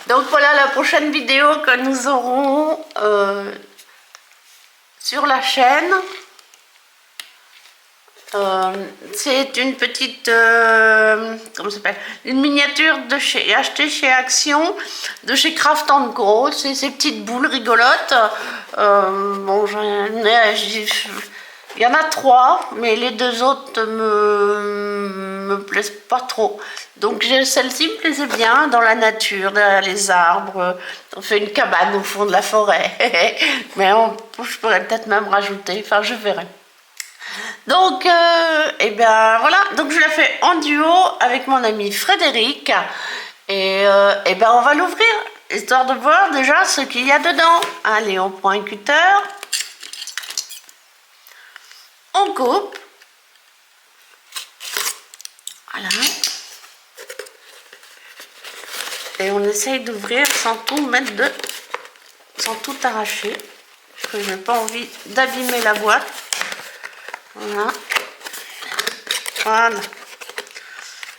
Donc voilà la prochaine vidéo que nous aurons sur la chaîne. C'est une petite comment ça s'appelle, une miniature de chez achetée chez Action, de chez Craft Co. C'est ces petites boules rigolotes. Bon, il y en a 3, mais les 2 autres me plaisent pas trop. Donc celle-ci me plaisait bien, dans la nature, derrière les arbres. On fait une cabane au fond de la forêt. Mais je pourrais peut-être même rajouter, enfin je verrai. Donc, et bien voilà, donc je la fais en duo avec mon ami Frédéric. Et ben on va l'ouvrir, histoire de voir déjà ce qu'il y a dedans. Allez, on prend un cutter. On coupe. Voilà. Et on essaye d'ouvrir sans tout mettre sans tout arracher. Parce que je n'ai pas envie d'abîmer la boîte. Voilà. Voilà.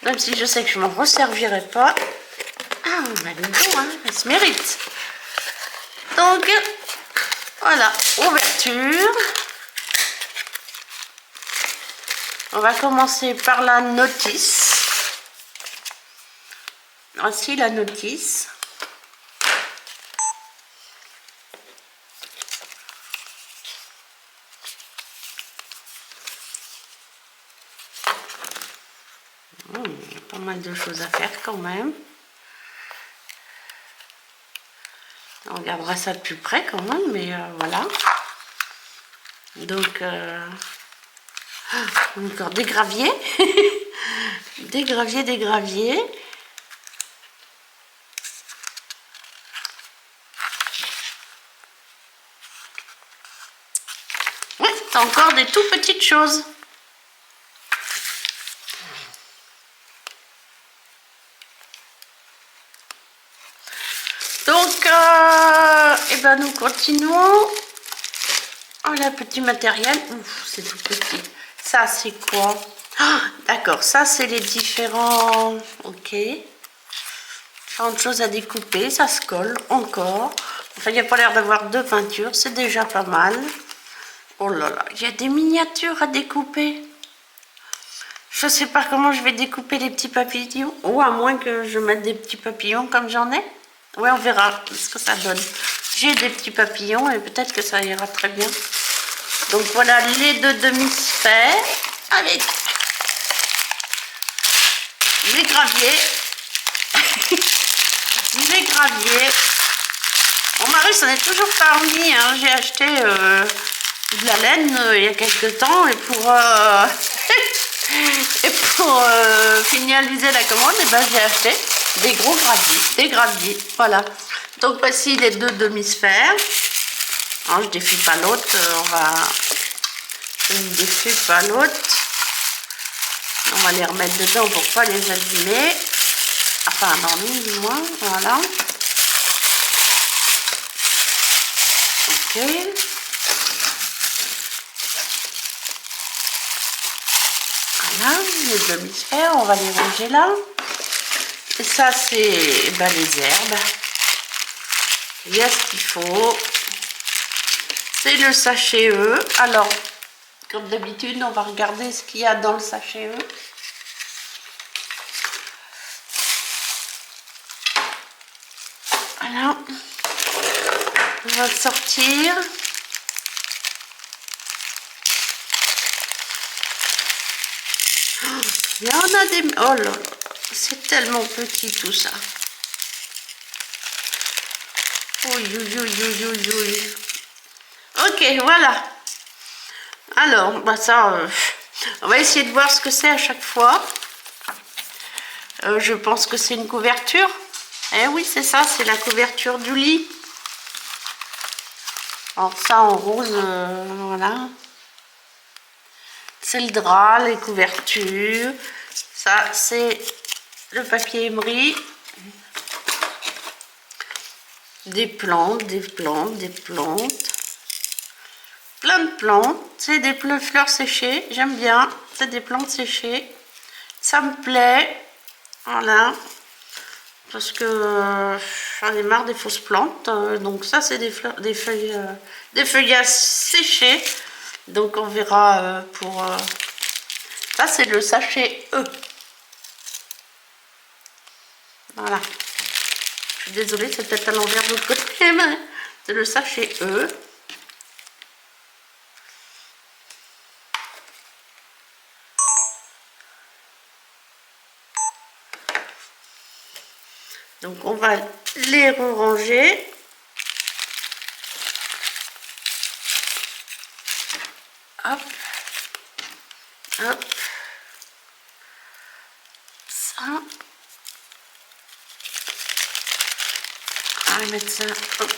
Même si je sais que je m'en resservirai pas. Ah, bah dis donc, hein, elle se mérite. Donc, voilà, ouverture. On va commencer par la notice. Voici la notice. Il y a pas mal de choses à faire quand même. On regardera ça de plus près quand même, mais voilà. Donc, encore des graviers. Des graviers. Ouais, c'est encore des tout petites choses. Donc, et ben nous continuons. Oh, là, petit matériel. Ouf, c'est tout petit. Ça, c'est quoi? Ah, d'accord, ça, c'est les différents... Ok. Différentes choses à découper. Ça se colle encore. Enfin, il n'y a pas l'air d'avoir 2 peintures. C'est déjà pas mal. Oh là là, il y a des miniatures à découper. Je sais pas comment je vais découper les petits papillons. Ou à moins que je mette des petits papillons comme j'en ai. Ouais, on verra ce que ça donne. J'ai des petits papillons et peut-être que ça ira très bien. Donc voilà les 2 demi-sphères avec les graviers. Les graviers. Mon mari s'en est toujours pas remis. Hein. J'ai acheté de la laine il y a quelques temps et pour finaliser la commande, et ben, j'ai acheté des gros graviers, voilà. Donc voici les 2 demi-sphères. Alors, je défie pas l'autre, je ne défie pas l'autre. On va les remettre dedans pour pas les abîmer. Enfin, dans l'une du moins, voilà. Ok. Voilà, les demi-sphères, on va les ranger là. Et ça, c'est ben, les herbes. Il y a ce qu'il faut. C'est le sachet E. Alors, comme d'habitude, on va regarder ce qu'il y a dans le sachet E. Voilà. On va le sortir. Il y en a des... Oh là là, c'est tellement petit tout ça. Oui, oui, oui, oui, oui, oui. Ok, voilà. Alors, bah ça, on va essayer de voir ce que c'est à chaque fois. Je pense que c'est une couverture. Eh oui, c'est ça, c'est la couverture du lit. Alors ça en rose, voilà. C'est le drap, les couvertures. Ça, c'est le papier émeri. Des plantes. Plein de plantes. C'est des fleurs séchées. J'aime bien. C'est des plantes séchées. Ça me plaît. Voilà. parce que j'en ai marre des fausses plantes. Donc ça c'est des feuillages séchés. Donc on verra pour... ça c'est le sachet E. Voilà. Je suis désolée, c'est peut-être à l'envers de l'autre côté, mais c'est le sachet E. Donc on va les ranger. Hop. Hop. Ça. On va mettre ça. Hop.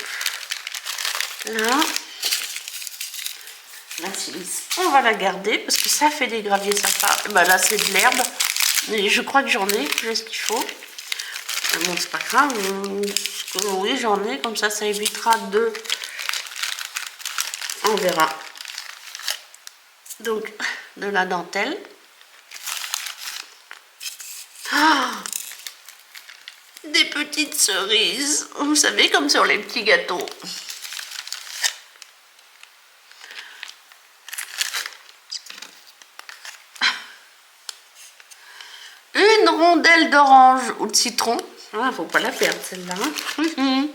Là. La silice, on va la garder parce que ça fait des graviers sympas. Bah là c'est de l'herbe. Mais je crois que j'en ai, j'ai ce qu'il faut. Bon, c'est pas grave. Oui, j'en ai, comme ça évitera de... On verra. Donc, de la dentelle. Ah, des petites cerises. Vous savez, comme sur les petits gâteaux. Une rondelle d'orange ou de citron. Ah, faut pas la perdre celle-là. Hein.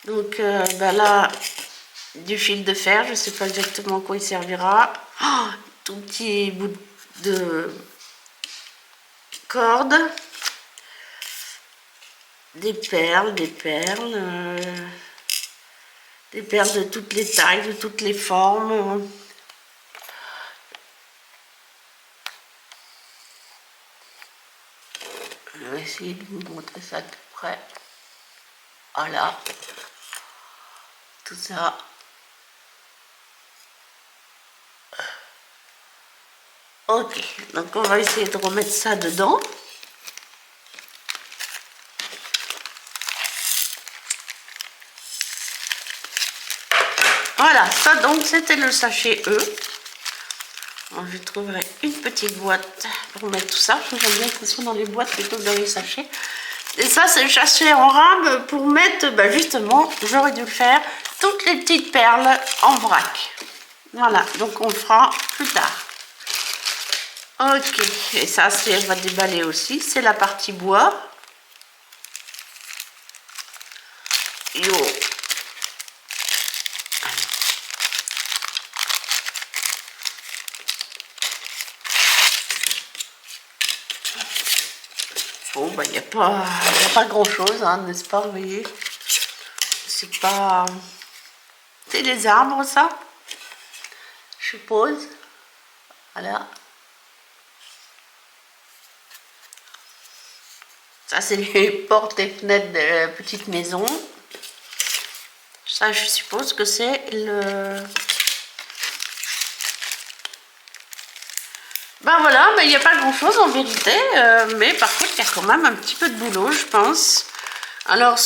Donc bah là, du fil de fer, je sais pas exactement à quoi il servira. Oh, tout petit bout de corde. Des perles, des perles de toutes les tailles, de toutes les formes. Je vais essayer de vous montrer ça de près. Voilà. Tout ça. Ok, donc on va essayer de remettre ça dedans. Voilà, ça donc c'était le sachet E. Alors, je trouverai une petite boîte pour mettre tout ça. J'aime bien que ce soit dans les boîtes plutôt que dans les sachets. Et ça c'est le sachet en rame pour mettre, bah justement, j'aurais dû le faire, toutes les petites perles en vrac. Voilà, donc on le fera plus tard. Ok, et ça c'est, on va déballer aussi, c'est la partie bois. Yo. Bon, bah, il n'y a pas grand-chose, hein, n'est-ce pas, vous voyez. C'est pas... C'est les arbres, ça, je suppose. Voilà. Ça, c'est les portes et fenêtres de la petite maison. Ça, je suppose que c'est le... Ben voilà, mais il n'y a pas grand chose en vérité, mais par contre il y a quand même un petit peu de boulot, je pense. Alors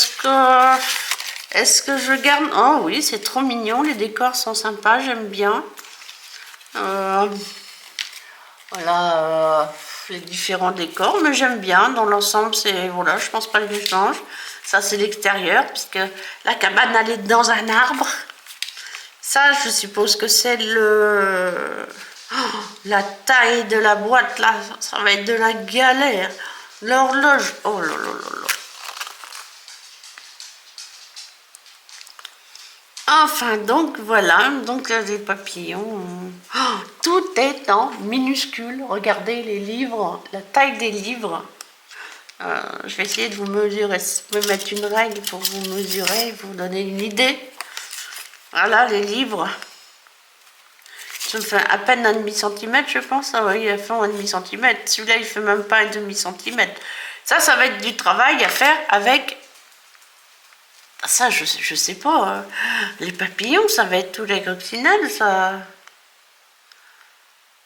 est-ce que je garde... Oh oui, c'est trop mignon, les décors sont sympas, j'aime bien. Voilà, les différents décors, mais j'aime bien, dans l'ensemble, c'est... Voilà, je pense pas que je change. Ça c'est l'extérieur, puisque la cabane elle est dans un arbre. Ça, je suppose que c'est le... Oh, la taille de la boîte là, ça va être de la galère. L'horloge, oh là là là là. Enfin donc voilà, donc là des papillons. Oh, tout est en minuscule. Regardez les livres, la taille des livres. Je vais essayer de vous mesurer, me mettre une règle pour vous mesurer, vous donner une idée. Voilà les livres. Ça me fait à peine un demi-centimètre, je pense. Ah oui, il fait un demi-centimètre. Celui-là, il fait même pas un demi-centimètre. Ça va être du travail à faire avec... Ça, je sais pas. Les papillons, ça va être tous les coccinelles, ça.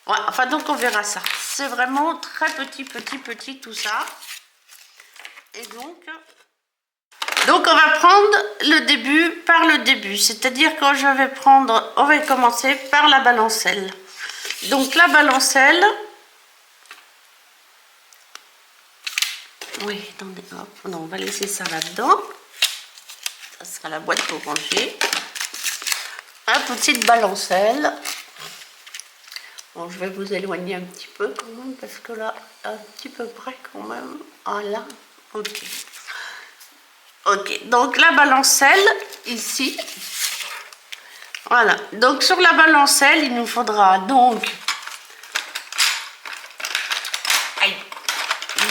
Ouais, enfin, donc on verra ça. C'est vraiment très petit, tout ça. Et donc on va prendre le début par le début, c'est-à-dire quand je vais prendre, on va commencer par la balancelle. Donc la balancelle. Oui, attendez, hop, non, on va laisser ça là-dedans. Ça sera la boîte pour ranger. Un petite balancelle. Bon, je vais vous éloigner un petit peu quand même, parce que là, un petit peu près quand même. Voilà, ok. Ok, donc la balancelle, ici. Voilà, donc sur la balancelle, il nous faudra donc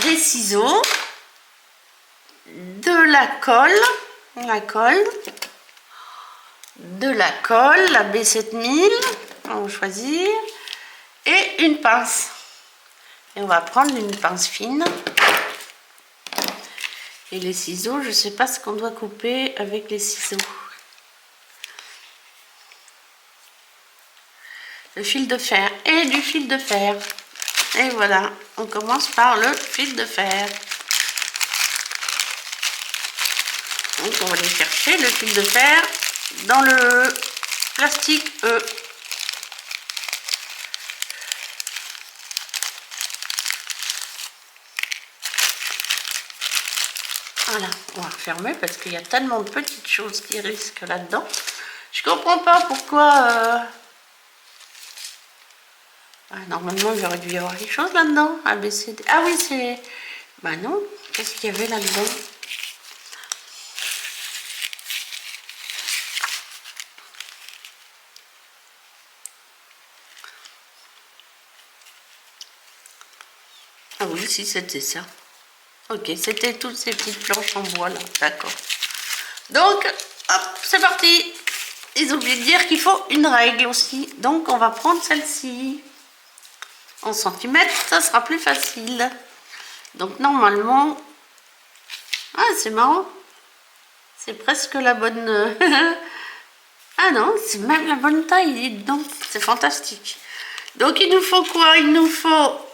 des ciseaux, de la colle, la B7000, on va choisir, et une pince. Et on va prendre une pince fine. Et les ciseaux, je ne sais pas ce qu'on doit couper avec les ciseaux. Le fil de fer et du fil de fer. Et voilà, on commence par le fil de fer. Donc on va aller chercher le fil de fer dans le plastique E. Voilà, on va refermer parce qu'il y a tellement de petites choses qui risquent là-dedans. Je comprends pas pourquoi... Ah, normalement, il aurait dû y avoir quelque chose là-dedans. ABCD. Ah oui, c'est... Bah non, qu'est-ce qu'il y avait là-dedans? Ah oui, si, c'était ça. Ok, c'était toutes ces petites planches en bois là, d'accord. Donc, hop, c'est parti. Ils ont oublié de dire qu'il faut une règle aussi. Donc, on va prendre celle-ci. En centimètres, ça sera plus facile. Donc, normalement... Ah, c'est marrant. C'est presque la bonne... Ah non, c'est même la bonne taille, dis donc. C'est fantastique. Donc, il nous faut quoi? Il nous faut...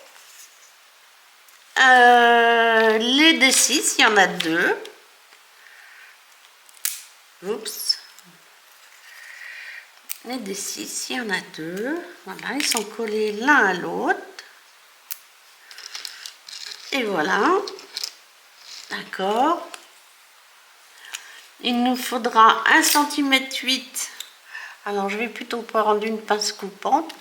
les D6, il y en a deux. Oups. Les D6, il y en a deux. Voilà, ils sont collés l'un à l'autre. Et voilà. D'accord. Il nous faudra 1,8 cm. Alors, je vais plutôt prendre une pince coupante.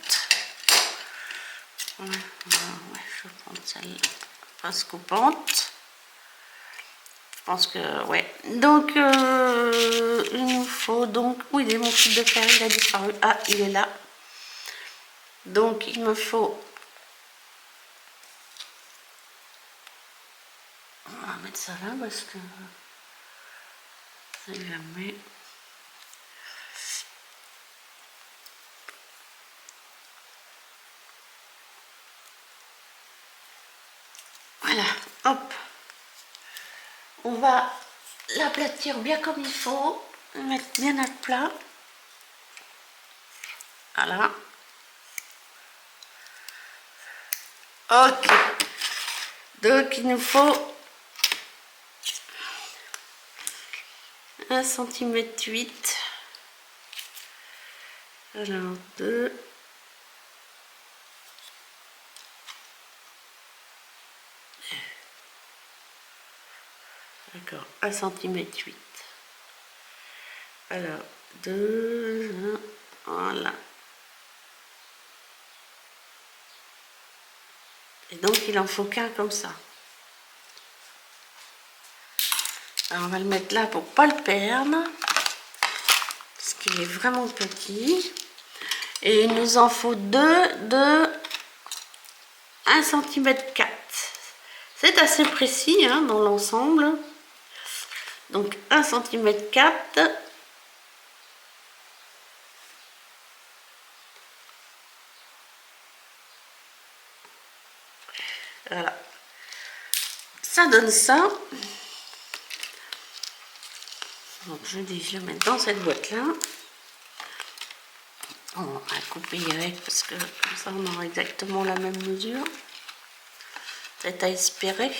Ouais, je vais prendre celle-là. Pince coupante. Je pense que, ouais. Donc, il nous faut donc... Où il est mon fil de fer? Il a disparu. Ah, il est là. Donc, il me faut... On va mettre ça là parce que... Ça jamais... Voilà, hop. On va l'aplatir bien comme il faut. Mettre bien à plat. Voilà. Ok. Donc, il nous faut 1,8 cm. Alors, 2. D'accord, 1,8 cm. Alors, 2, voilà. Et donc, il en faut qu'un comme ça. Alors, on va le mettre là pour pas le perdre. Parce qu'il est vraiment petit. Et il nous en faut deux de 1,4 cm. C'est assez précis hein, dans l'ensemble. Donc 1,4 cm. Voilà. Ça donne ça. Donc je dis, je le mets dans cette boîte là. On va couper avec parce que comme ça on aura exactement la même mesure. C'est à espérer.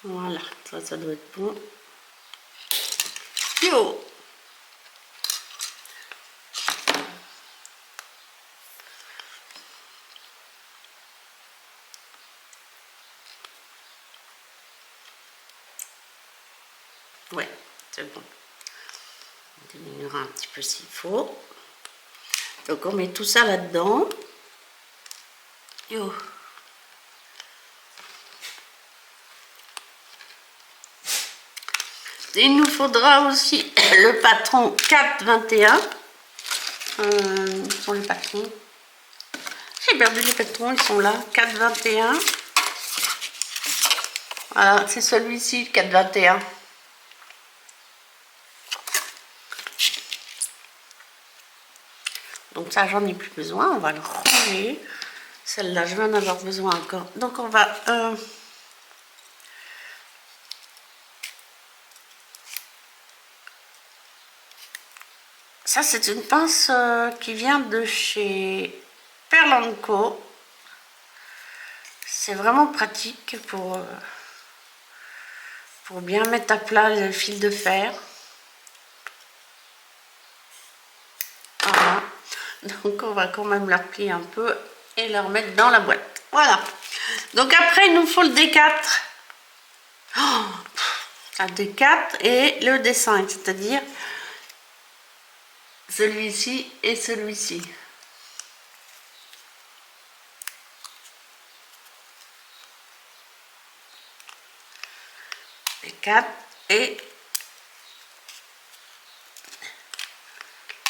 Voilà, ça doit être bon. Yo! Ouais, c'est bon. On diminuera un petit peu s'il faut. Donc on met tout ça là-dedans. Yo! Il nous faudra aussi le patron 421. Ils sont les patrons. J'ai perdu les patrons, ils sont là. 421. Voilà, c'est celui-ci, le 421. Donc ça, j'en ai plus besoin. On va le ranger. Celle-là, je vais en avoir besoin encore. Donc on va... Ça, c'est une pince qui vient de chez Pearl & Co. C'est vraiment pratique pour bien mettre à plat le fil de fer. Voilà. Donc on va quand même la replier un peu et la remettre dans la boîte. Voilà. Donc après, il nous faut le D4. Oh, un D4 et le D5, c'est-à-dire celui-ci et celui-ci. D4 et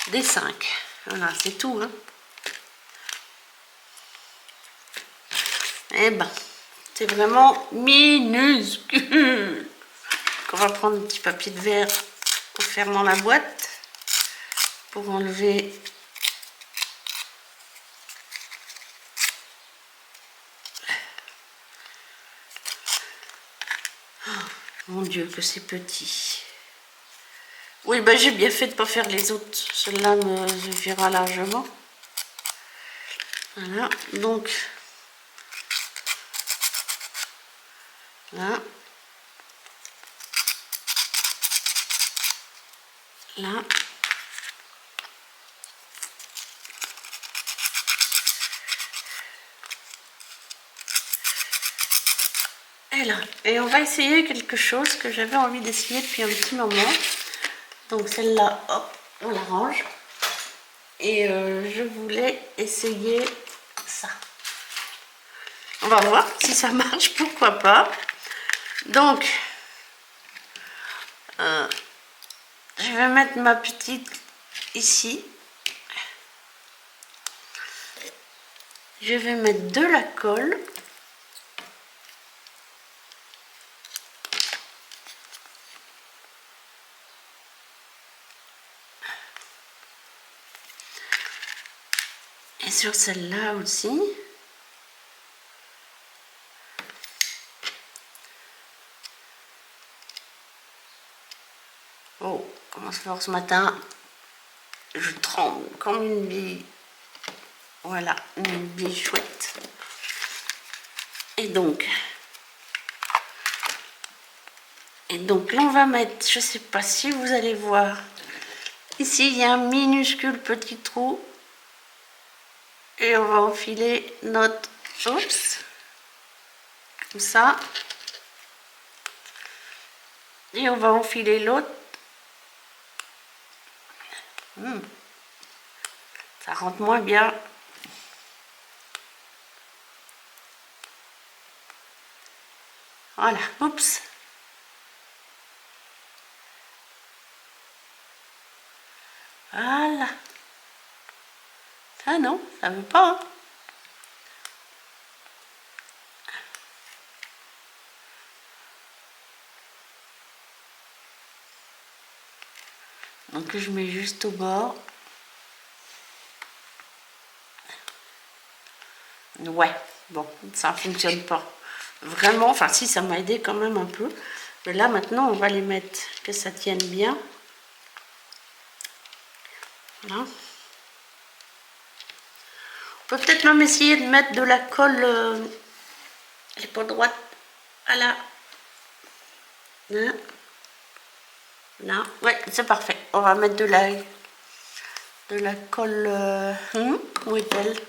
D5. Voilà, c'est tout. Hein. Eh ben, c'est vraiment minuscule. On va prendre un petit papier de verre pour faire dans la boîte pour enlever mon Dieu que c'est petit. Oui, ben j'ai bien fait de ne pas faire les autres. Celle-là me suffira largement. Voilà, donc là, là. Et là. Et on va essayer quelque chose que j'avais envie d'essayer depuis un petit moment. Donc celle-là, hop, on la range. Et je voulais essayer ça. On va voir si ça marche, pourquoi pas. Donc, je vais mettre ma petite ici. Je vais mettre de la colle. Et sur celle-là aussi. Oh, comment ça fait ce matin? Je tremble comme une bille. Voilà, une bille chouette. Et donc là on va mettre, je sais pas si vous allez voir, ici il y a un minuscule petit trou. Et on va enfiler notre, oups, comme ça. Et on va enfiler l'autre. Ça rentre moins bien. Voilà, oups. Voilà. Ah non, ça veut pas. Hein. Donc je mets juste au bord. Ouais, bon, ça ne fonctionne pas. Vraiment, enfin si, ça m'a aidé quand même un peu. Mais là maintenant, on va les mettre, que ça tienne bien. Voilà. On peut peut-être même essayer de mettre de la colle, elle n'est pas droite, à la Hein? Là, ouais, c'est parfait. On va mettre de la colle. Où est-elle?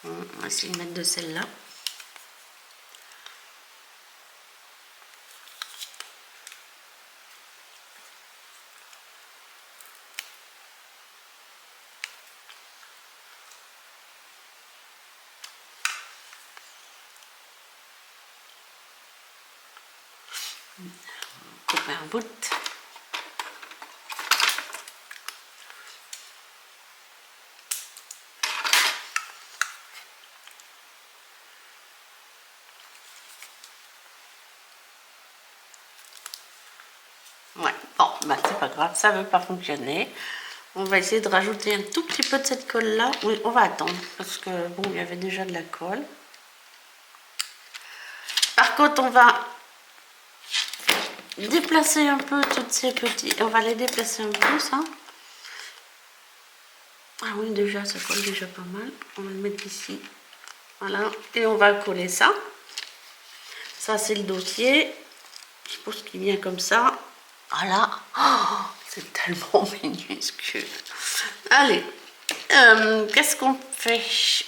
On va essayer de mettre de celle-là. Couper un bout. Ouais, bon, bah c'est pas grave, ça veut pas fonctionner. On va essayer de rajouter un tout petit peu de cette colle là. Oui, on va attendre parce que bon, il y avait déjà de la colle. Par contre, on va déplacer un peu toutes ces petits. On va les déplacer un peu, ça. Ah oui, déjà, ça colle déjà pas mal. On va le mettre ici. Voilà. Et on va coller ça. Ça, c'est le dossier. Je pense qu'il vient comme ça. Voilà. Oh, c'est tellement minuscule. Allez. Qu'est-ce qu'on fait?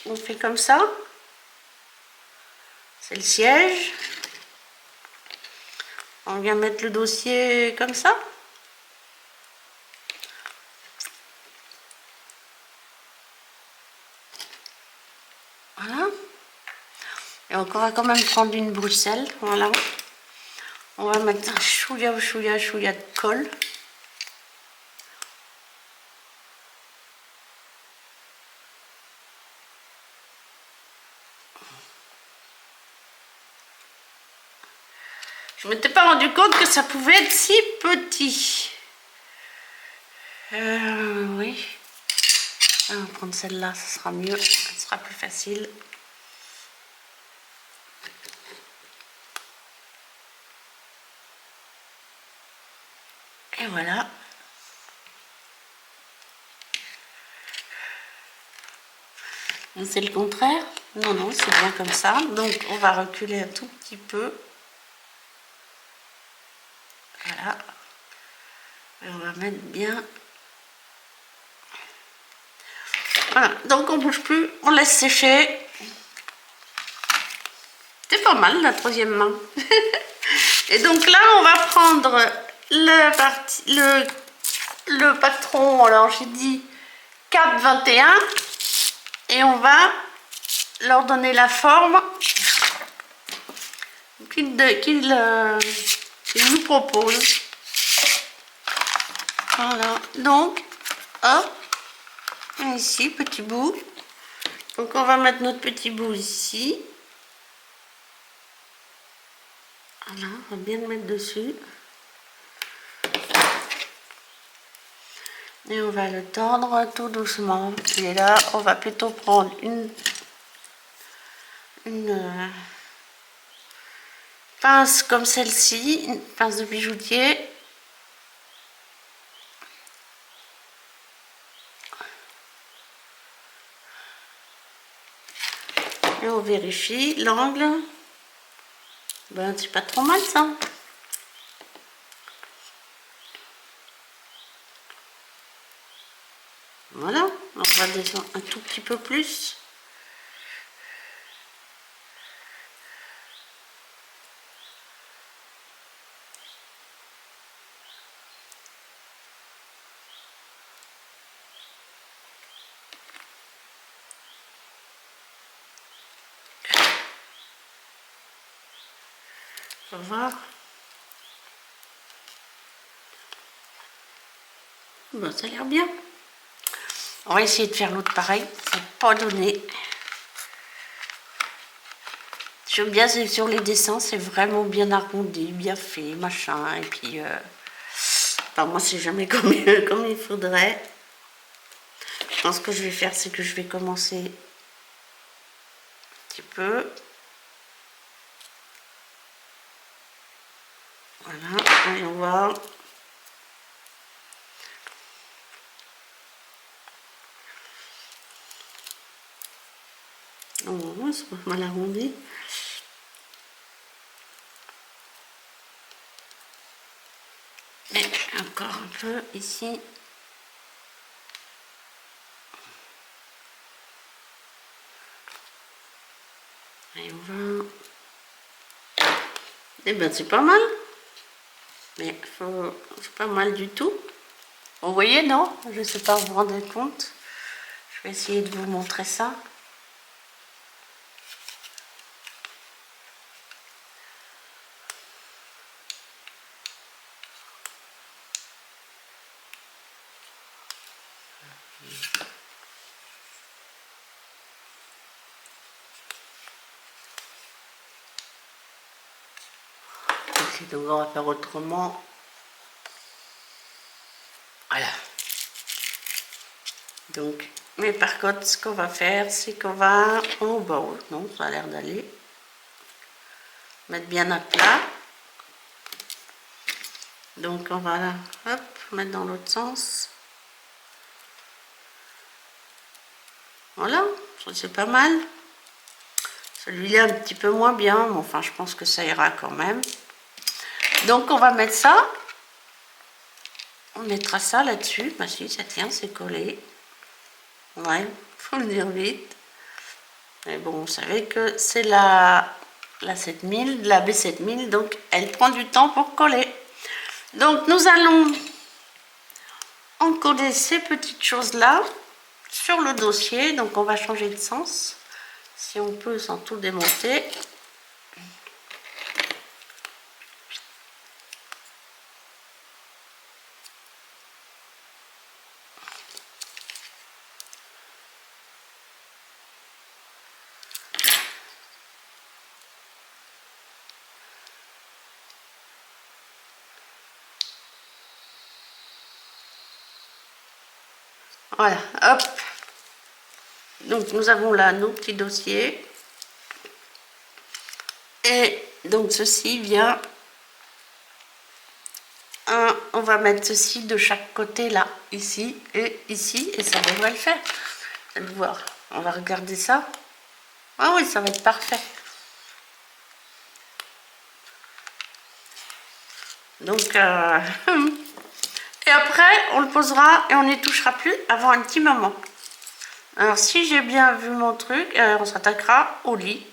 On fait comme ça. C'est le siège. On vient mettre le dossier comme ça. Voilà. Et on va quand même prendre une Bruxelles. Voilà. On va mettre un chouïa de colle. Je ne m'étais pas rendu compte que ça pouvait être si petit. Oui. On va prendre celle-là, ça sera mieux. Ça sera plus facile. Et voilà. C'est le contraire? Non, non, c'est bien comme ça. Donc, on va reculer un tout petit peu. Voilà. Et on va mettre bien. Voilà. Donc, on ne bouge plus. On laisse sécher. C'est pas mal, la troisième main. Et donc là, on va prendre le patron. Alors, j'ai dit 4,21. Et on va leur donner la forme qu'ils nous proposent. Voilà, donc, hop, ici, petit bout. Donc on va mettre notre petit bout ici. Voilà, on va bien le mettre dessus. Et on va le tendre tout doucement. Et là, on va plutôt prendre une pince comme celle-ci, une pince de bijoutier. Et on vérifie l'angle. Ben, c'est pas trop mal ça. Voilà, on va descendre un tout petit peu plus. On va voir. Bon, ça a l'air bien. On va essayer de faire l'autre pareil. C'est pas donné. J'aime bien sur les dessins, c'est vraiment bien arrondi, bien fait, machin. Et puis, enfin, moi, c'est jamais comme il faudrait. Je pense que je vais faire, c'est que je vais commencer un petit peu. Voilà, et on va. Non, c'est pas mal arrondi. Et encore un peu ici. Et on va... Eh ben c'est pas mal. Mais c'est pas mal du tout. Vous voyez, non? Je sais pas, vous vous rendez compte? Je vais essayer de vous montrer ça. Ok, donc on va faire autrement. Voilà. Donc, mais par contre, ce qu'on va faire, c'est qu'on va... Oh, bah oui, non, ça a l'air d'aller. Mettre bien à plat. Donc, on va, hop, mettre dans l'autre sens. Voilà, c'est pas mal. Celui-là, un petit peu moins bien, mais enfin, je pense que ça ira quand même. Donc, on va mettre ça. On mettra ça là-dessus. Bah si, ça tient, c'est collé. Ouais, faut le dire vite. Mais bon, vous savez que c'est la 7000, la B7000, donc elle prend du temps pour coller. Donc nous allons encoder ces petites choses-là sur le dossier. Donc on va changer de sens, si on peut sans tout démonter. Voilà, hop. Donc nous avons là nos petits dossiers. Et donc ceci vient... on va mettre ceci de chaque côté là, ici, et ça devrait le faire. Vous allez voir, on va regarder ça. Ah oui, ça va être parfait. Donc, et après, on le posera et on n'y touchera plus avant un petit moment. Alors, si j'ai bien vu mon truc, on s'attaquera au lit.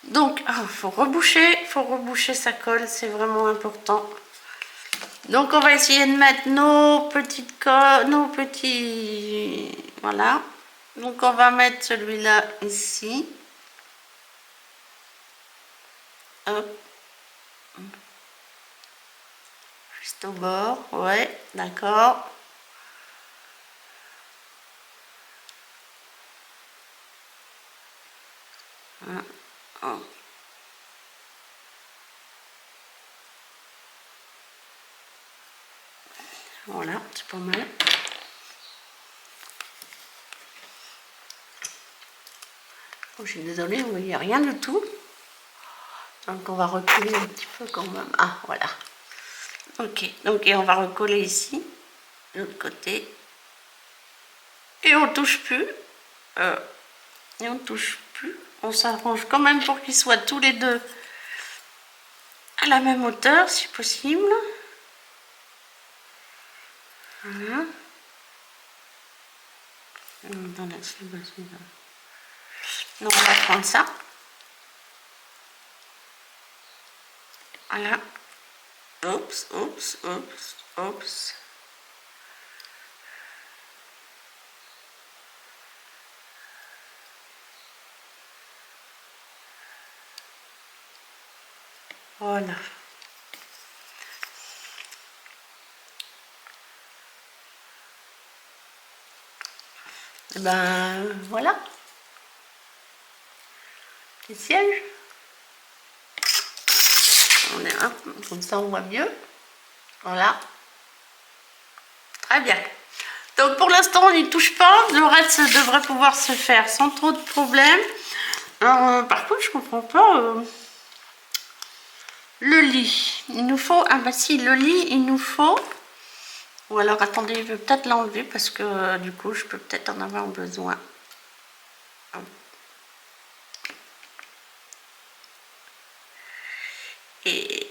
Donc, faut reboucher sa colle, c'est vraiment important. Donc, on va essayer de mettre nos petites colles, nos petits... Voilà. Donc, on va mettre celui-là ici. Hop. Juste au bord, ouais, d'accord. Voilà, c'est pas mal. Oh, je suis désolée, vous voyez rien du tout. Donc on va reculer un petit peu quand même. Ah, voilà. Ok, donc et on va recoller ici, de l'autre côté. Et on touche plus. Et on touche plus. On s'arrange quand même pour qu'ils soient tous les deux à la même hauteur, si possible. Voilà. Non, on va prendre ça. Voilà. Oups, oups, oups, oups. Voilà. Et ben voilà. Les sièges. On est un, comme ça on voit mieux. Voilà. Très bien. Donc pour l'instant on n'y touche pas. Le reste devrait pouvoir se faire sans trop de problèmes. Par contre je comprends pas le lit. Il nous faut... Ah bah si, le lit il nous faut... Ou alors, attendez, je vais peut-être l'enlever parce que du coup, je peux peut-être en avoir besoin. Et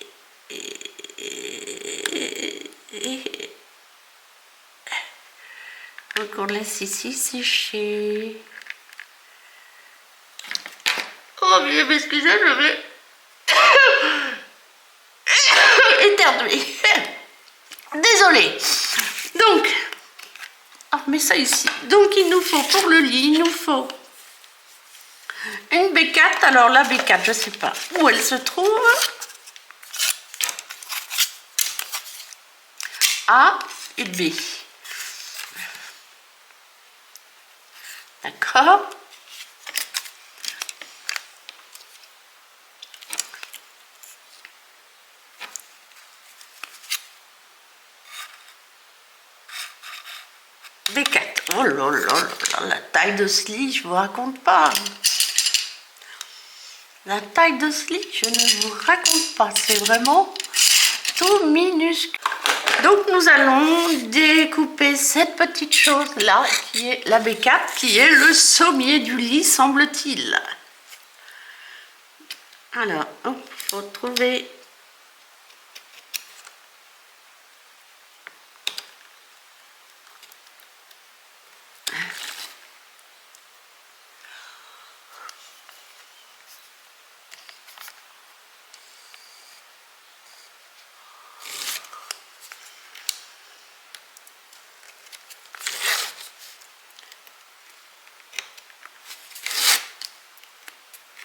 donc on laisse ici sécher. Oh mais excusez, je vais éternuer. Désolée. Donc, oh, mais ça ici. Donc il nous faut pour le lit, il nous faut une B4. Alors la B4, je sais pas où elle se trouve. A et B. D'accord. B4. Oh là là là, la taille de ce lit, je vous raconte pas. La taille de ce lit, je ne vous raconte pas. C'est vraiment tout minuscule. Donc nous allons découper cette petite chose là, qui est la B4, qui est le sommier du lit, semble-t-il. Alors, il faut trouver...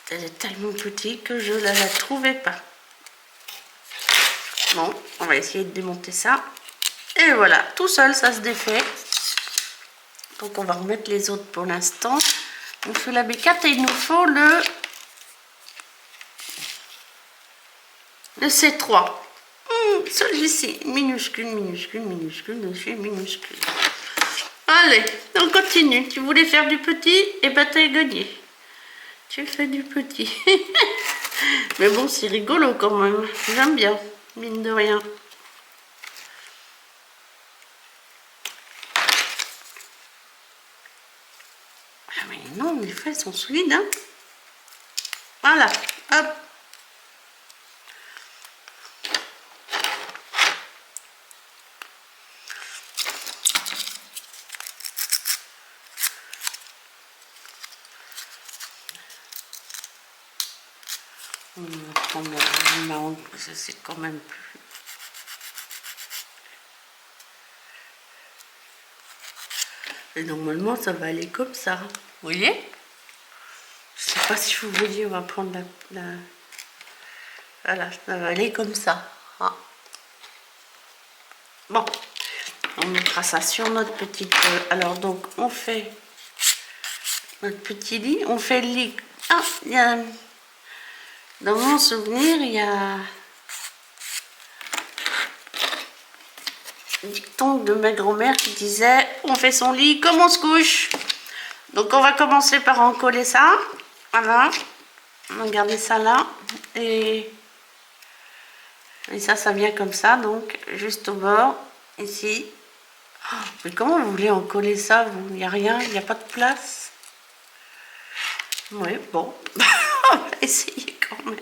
Elle est tellement petite que je ne la trouvais pas. Bon, on va essayer de démonter ça. Et voilà, tout seul, ça se défait. Donc on va remettre les autres pour l'instant. On fait la B4 et il nous faut le C3. Celui-ci, minuscule, minuscule, minuscule, minuscule. Allez, on continue. Tu voulais faire du petit, et ben t'as gagné. Tu fais du petit. Mais bon, c'est rigolo quand même. J'aime bien, mine de rien. Ah mais non, les feuilles sont solides, hein. Voilà, hop. On va prendre le marron, parce que c'est quand même plus... Et normalement, ça va aller comme ça. Vous voyez? Je sais pas si vous voyez, on va prendre la... Voilà, ça va aller comme ça. Ah. Bon, on mettra ça sur notre petite... Alors, donc, on fait notre petit lit. On fait le lit... Ah, il y a... Dans mon souvenir, il y a un dicton de ma grand-mère qui disait on fait son lit comme on se couche. Donc on va commencer par en coller ça. Voilà. On va garder ça là. Et ça vient comme ça, donc juste au bord, ici. Oh, mais comment vous voulez en coller ça? Il n'y a rien, il n'y a pas de place. Oui, bon. On va essayer quand même.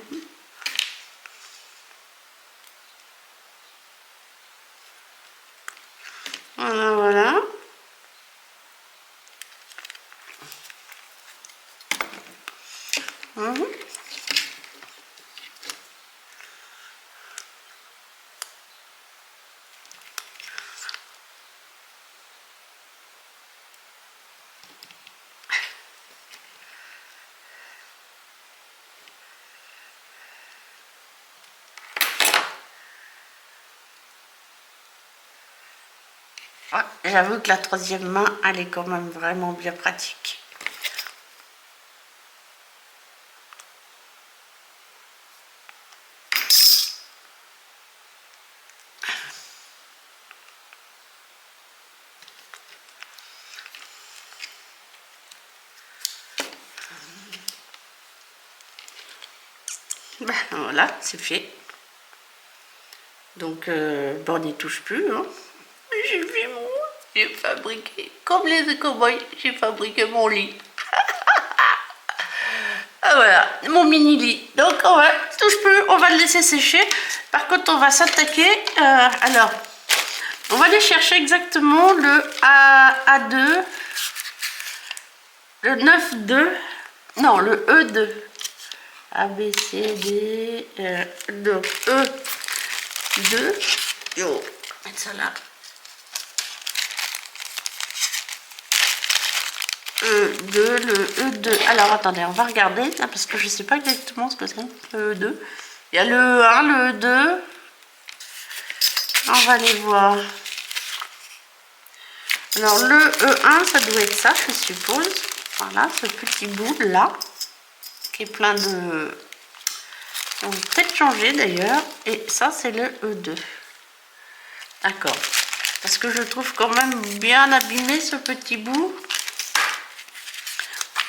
Voilà, voilà. Ouais, j'avoue que la troisième main, elle est quand même vraiment bien pratique. Ben, voilà, c'est fait. Donc, bon, on n'y touche plus. Hein. J'ai vu J'ai fabriqué, comme les cow-boys, j'ai fabriqué mon lit. Ah, voilà, mon mini lit. Donc on va, touche plus, on va le laisser sécher. Par contre, on va s'attaquer. Alors, on va aller chercher exactement le A2, le 9-2, non, le E2. A, B, C, D, donc E2. Yo, on va mettre ça là. E2, le E2. Alors attendez, on va regarder là, parce que je sais pas exactement ce que c'est, le E2. Il y a le E1, le E2. On va aller voir. Alors le E1, ça doit être ça, je suppose. Voilà, ce petit bout là, qui est plein de... On va peut-être changer d'ailleurs. Et ça, c'est le E2. D'accord. Parce que je trouve quand même bien abîmé ce petit bout.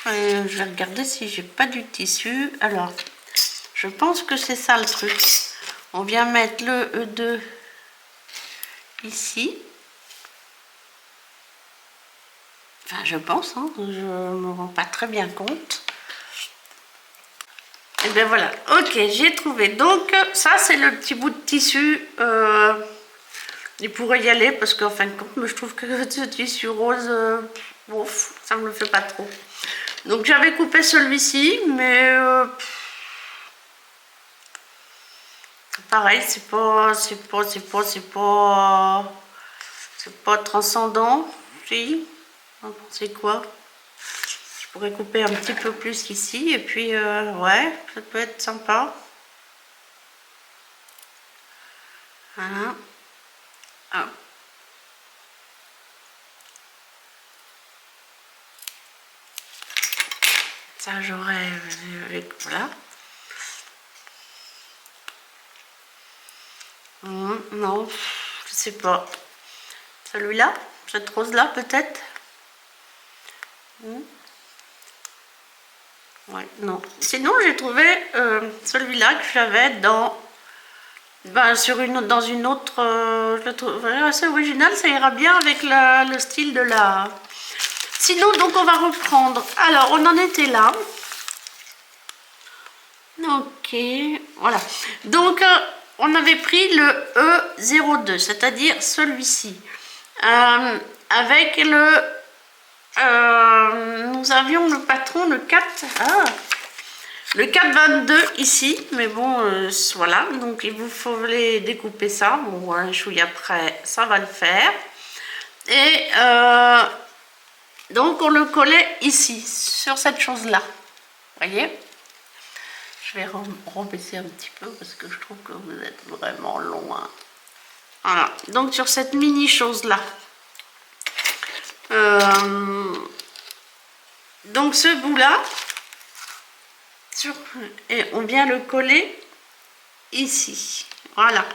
Et je vais regarder si j'ai pas du tissu. Alors, je pense que c'est ça le truc. On vient mettre le E2 ici. Enfin, je pense, hein, je ne me rends pas très bien compte. Et bien voilà, ok, j'ai trouvé. Donc, ça, c'est le petit bout de tissu. Il pourrait y aller parce qu'en fin de compte, je trouve que ce tissu rose, ouf, ça me le fait pas trop. Donc, j'avais coupé celui-ci, mais pareil, c'est pas transcendant. Si, vous en pensez quoi? Je pourrais couper un petit peu plus ici et puis ouais, ça peut être sympa. Voilà. Hop. Ça j'aurais avec voilà. Non, je sais pas. Celui-là, cette rose là peut-être. Ouais, non. Sinon, j'ai trouvé celui-là que j'avais dans, dans une autre. Je le trouve assez original, ça ira bien avec le style de la. Sinon, donc, on va reprendre. Alors, on en était là. Ok, voilà. Donc, on avait pris le E02, c'est-à-dire celui-ci. Avec le. Nous avions le patron, le 4. Ah, le 422 ici, mais bon, voilà, donc il vous faut les découper ça. Bon, un chouille après, ça va le faire. Et donc on le collait ici, sur cette chose-là. Voyez? Je vais rebaisser un petit peu parce que je trouve que vous êtes vraiment loin. Voilà, donc sur cette mini chose-là. Donc ce bout-là, et on vient le coller ici. Voilà.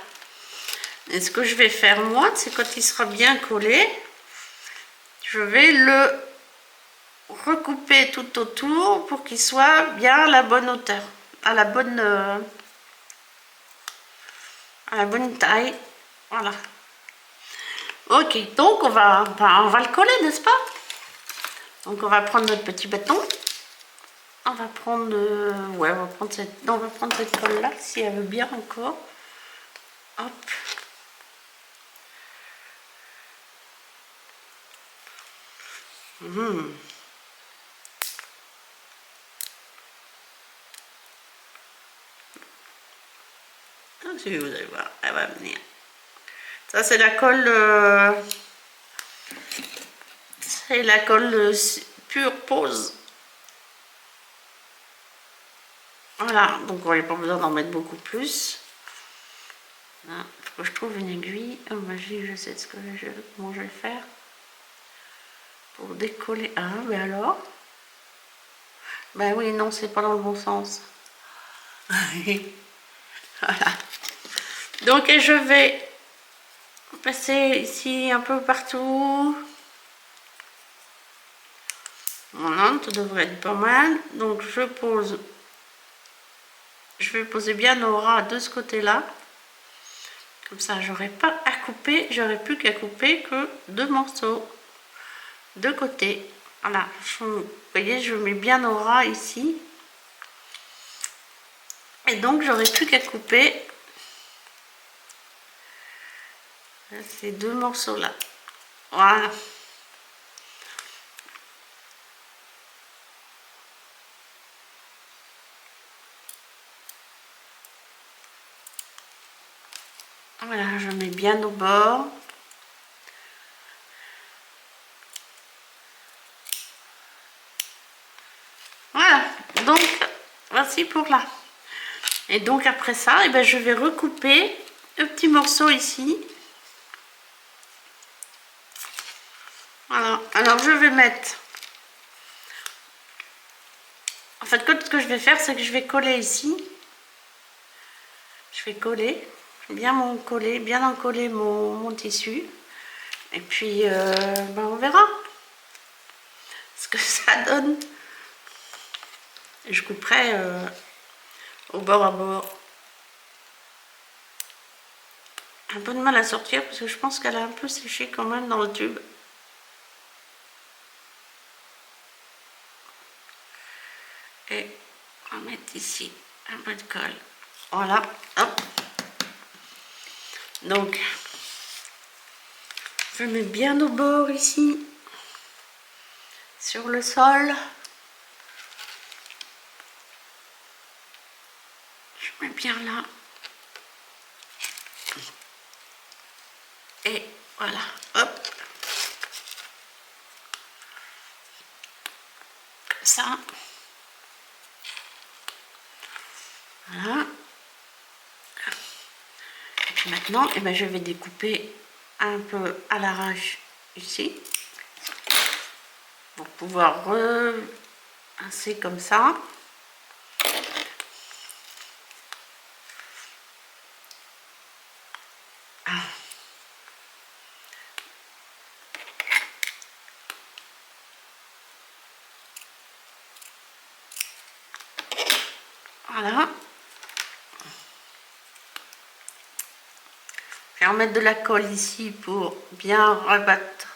Et ce que je vais faire moi, c'est quand il sera bien collé, je vais le recouper tout autour pour qu'il soit bien à la bonne hauteur, à la bonne taille. Voilà. Ok, donc on va le coller, n'est-ce pas? Donc on va prendre notre petit bâton. On va prendre, ouais, on va prendre cette colle là, si elle veut bien encore. Hop. Si vous allez voir, elle va venir. Ça c'est la colle, pure pose. Voilà, donc on n'a pas besoin d'en mettre beaucoup plus. Il faut que je trouve une aiguille. Oh, magie, je sais comment je vais faire. Pour décoller. Ah, mais alors? Ben oui, non, c'est pas dans le bon sens. Voilà. Donc, je vais passer ici un peu partout. Voilà, ça devrait être pas mal. Donc, je vais poser bien nos rats de ce côté-là. Comme ça, j'aurai pas à couper, j'aurais plus qu'à couper que 2 morceaux de côté. Voilà, vous voyez, je mets bien au ras ici. Et donc, j'aurais plus qu'à couper ces 2 morceaux là. Voilà. Voilà, je mets bien au bord. Voilà, donc voici pour là. Et donc après ça, je vais recouper le petit morceau ici. Voilà, alors je vais mettre... En fait, ce que je vais faire, c'est que je vais coller ici. Je vais coller, bien encoller mon tissu. Et puis, on verra ce que ça donne. Et je couperai au bord à bord. Un peu de mal à sortir parce que je pense qu'elle a un peu séché quand même dans le tube. Et on va mettre ici un peu de colle. Voilà, hop. Donc, je mets bien au bord ici, sur le sol. Je mets bien là. Et voilà, hop. Ça. Voilà. Et puis maintenant, je vais découper un peu à l'arrache ici. Pour pouvoir repasser comme ça. Voilà. Je vais remettre de la colle ici pour bien rabattre.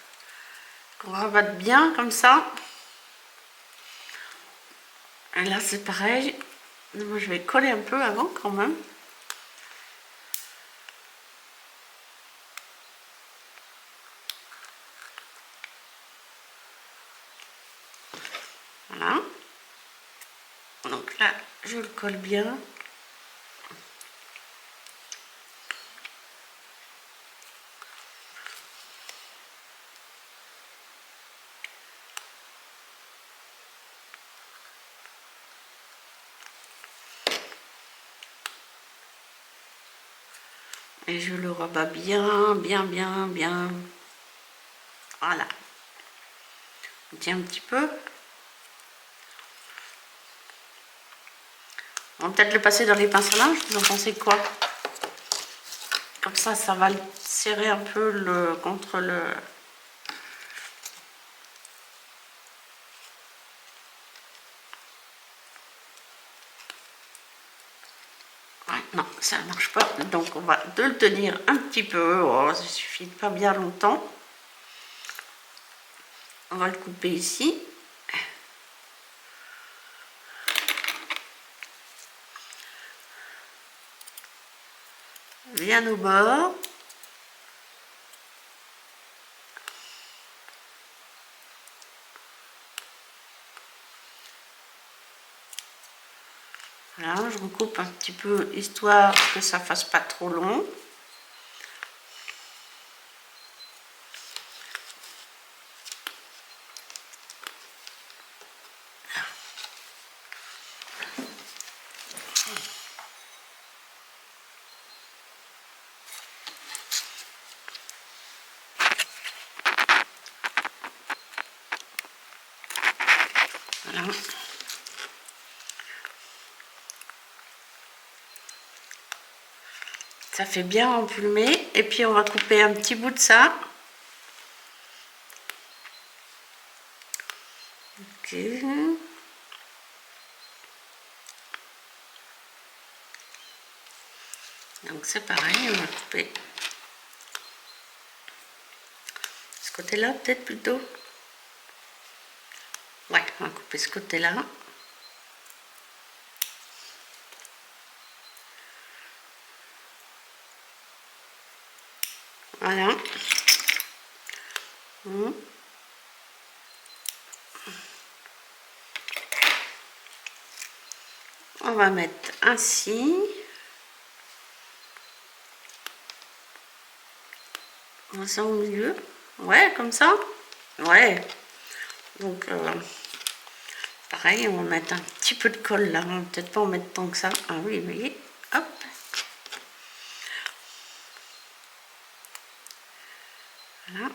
Qu'on rabatte bien comme ça. Et là c'est pareil. Moi je vais coller un peu avant quand même. Voilà. Donc là je le colle bien. Et je le rabats bien. Voilà. On tient un petit peu. On va peut-être le passer dans les pinces à linge. Vous en pensez quoi? Comme ça va le serrer un peu contre le... Ouais, non, ça ne marche pas. Donc on va le tenir un petit peu. Oh, ça suffit pas bien longtemps. On va le couper ici. Bien au bord. Voilà, je recoupe un petit peu histoire que ça fasse pas trop long. Voilà. Ça fait bien emplumer. Et puis on va couper un petit bout de ça. Ok. Donc c'est pareil, on va couper côté-là, peut-être plutôt. Ouais, on va couper ce côté-là. Voilà. On va mettre ainsi. On ça au milieu. Ouais, comme ça. Ouais. Donc, pareil, on va mettre un petit peu de colle là. On va peut-être pas en mettre tant que ça. Ah oui, vous voyez. Hop. Voilà.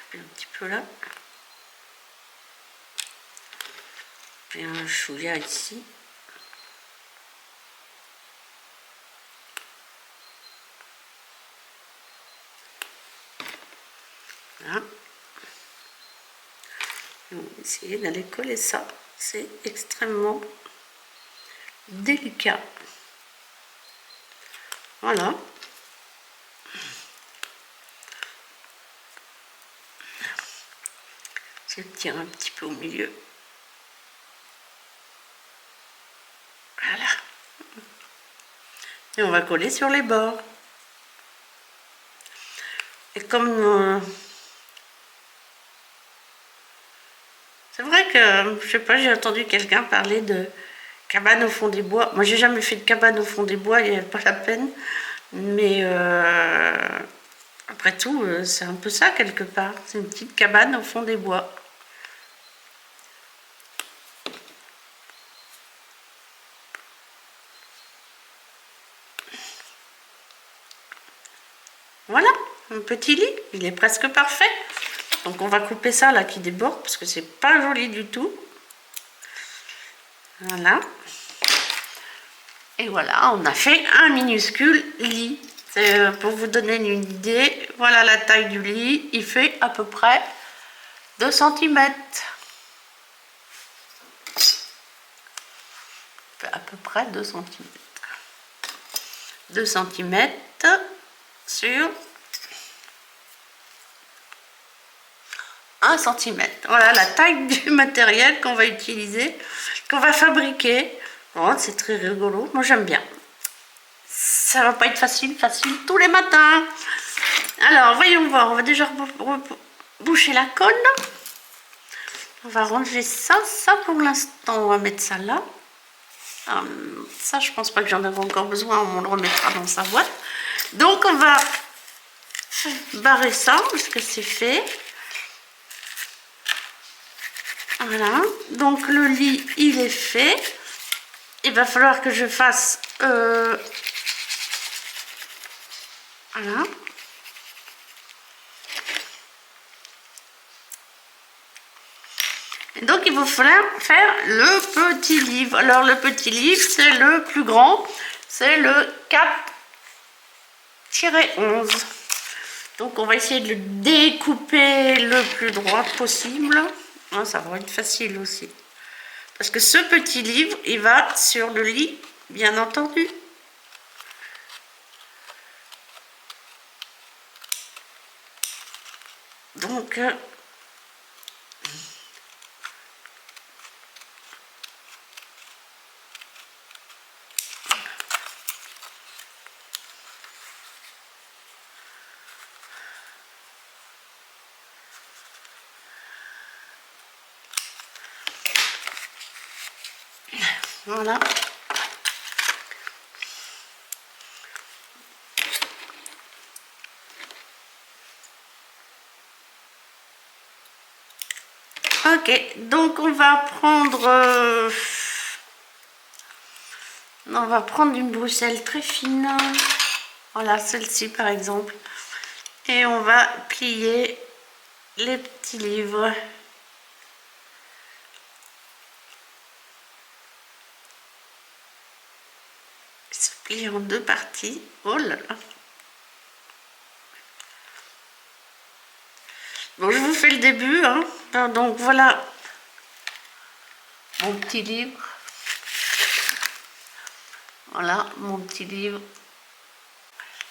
Puis un petit peu là. Puis un chouïa ici. Voilà. On va essayer d'aller coller ça. C'est extrêmement délicat. Voilà. Je tire un petit peu au milieu. Voilà. Et on va coller sur les bords. Et comme... c'est vrai que, je sais pas, j'ai entendu quelqu'un parler de cabane au fond des bois. Moi, j'ai jamais fait de cabane au fond des bois, il n'y avait pas la peine. Mais après tout, c'est un peu ça quelque part. C'est une petite cabane au fond des bois. Voilà, un petit lit, il est presque parfait. Donc on va couper ça là qui déborde parce que c'est pas joli du tout. Voilà. Et voilà, on a fait un minuscule lit. C'est pour vous donner une idée. Voilà la taille du lit. Il fait à peu près 2 cm. À peu près 2 cm. 2 cm sur 1 cm. Voilà la taille du matériel qu'on va utiliser, qu'on va fabriquer. Oh, c'est très rigolo. Moi, j'aime bien. Ça va pas être facile tous les matins. Alors, voyons voir. On va déjà boucher la colle. On va ranger ça. Ça, pour l'instant, on va mettre ça là. Ça, je pense pas que j'en avais encore besoin. On le remettra dans sa boîte. Donc, on va barrer ça parce que c'est fait. Voilà. Donc, le lit, il est fait. Il va falloir que je fasse... voilà. Et donc, il va falloir faire le petit livre. Alors, le petit livre, c'est le plus grand. C'est le 4-11. Donc, on va essayer de le découper le plus droit possible. Ah, ça va être facile aussi. Parce que ce petit livre, il va sur le lit, bien entendu. Donc, voilà. Ok, donc on va prendre une Bruxelles très fine. Voilà, celle-ci par exemple. Et on va plier les petits livres. Ils se plient en 2 parties. Oh là là. Bon, je vous fais le début, hein. Donc voilà mon petit livre. Voilà mon petit livre.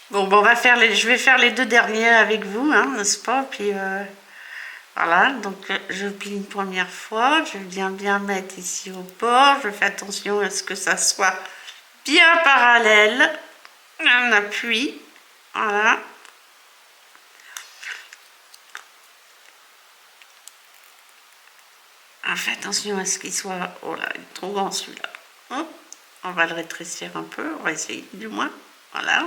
Bon, on va faire je vais faire les 2 derniers avec vous, hein, n'est-ce pas? Puis Voilà, donc je plie une première fois, je viens bien mettre ici au bord, je fais attention à ce que ça soit bien parallèle, un appui, voilà. On fait attention à ce qu'il soit, oh là, il est trop grand celui-là. Hop, on va le rétrécir un peu, on va essayer du moins, voilà,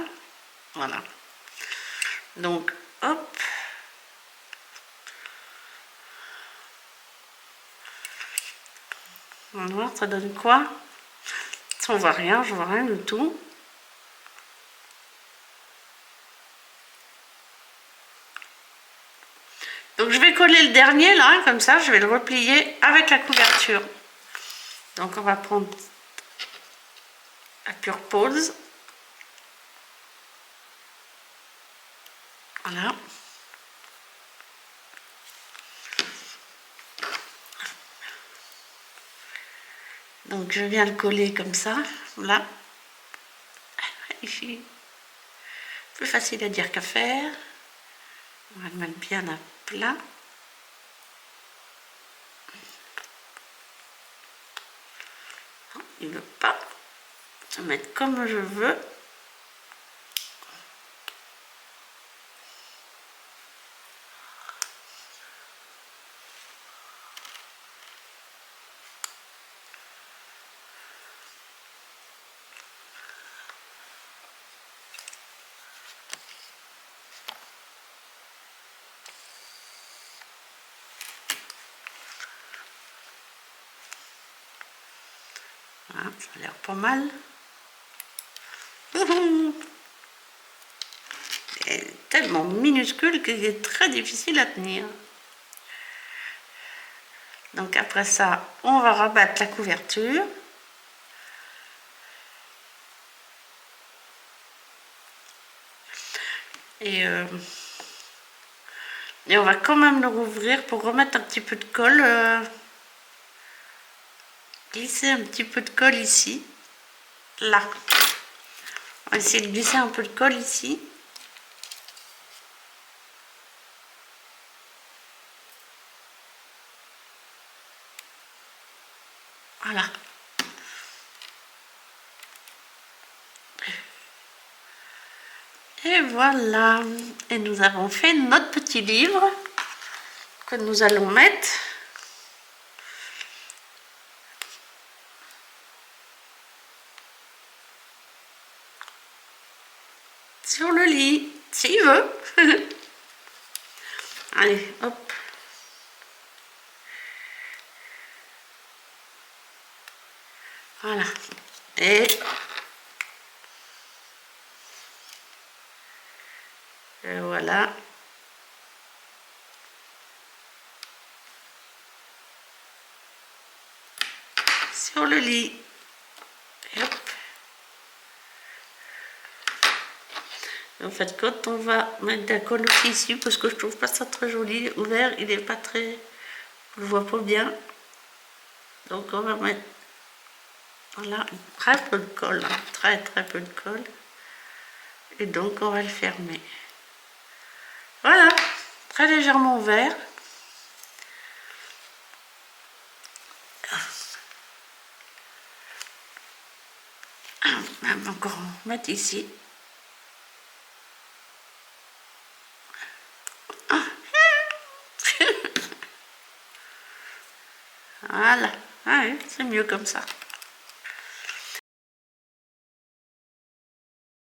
voilà. Donc, hop. On va voir, ça donne quoi? On voit rien, je vois rien du tout. Donc je vais coller le dernier là, comme ça, je vais le replier avec la couverture. Donc on va prendre la pure pause. Voilà. Donc je viens le coller comme ça, là. Ici. Plus facile à dire qu'à faire. On va le mettre bien à plat. Non, il ne veut pas se mettre comme je veux. Voilà, ça a l'air pas mal. Il est tellement minuscule qu'il est très difficile à tenir. Donc après ça, on va rabattre la couverture. Et on va quand même le rouvrir pour remettre un petit peu de colle. Glisser un petit peu de colle ici. Là. On va essayer de glisser un peu de colle ici. Voilà. Et voilà. Et nous avons fait notre petit livre que nous allons mettre sur le lit, s'il veut. Allez, hop. Voilà. Et voilà. Sur le lit. Et hop. En fait, quand on va mettre de la colle aussi ici, parce que je trouve pas ça très joli, ouvert, il est pas très... On le voit pas bien. Donc on va mettre, voilà, très peu de colle, hein, très peu de colle. Et donc on va le fermer. Voilà, très légèrement ouvert. Même encore mettre ici. Voilà, ah oui, c'est mieux comme ça.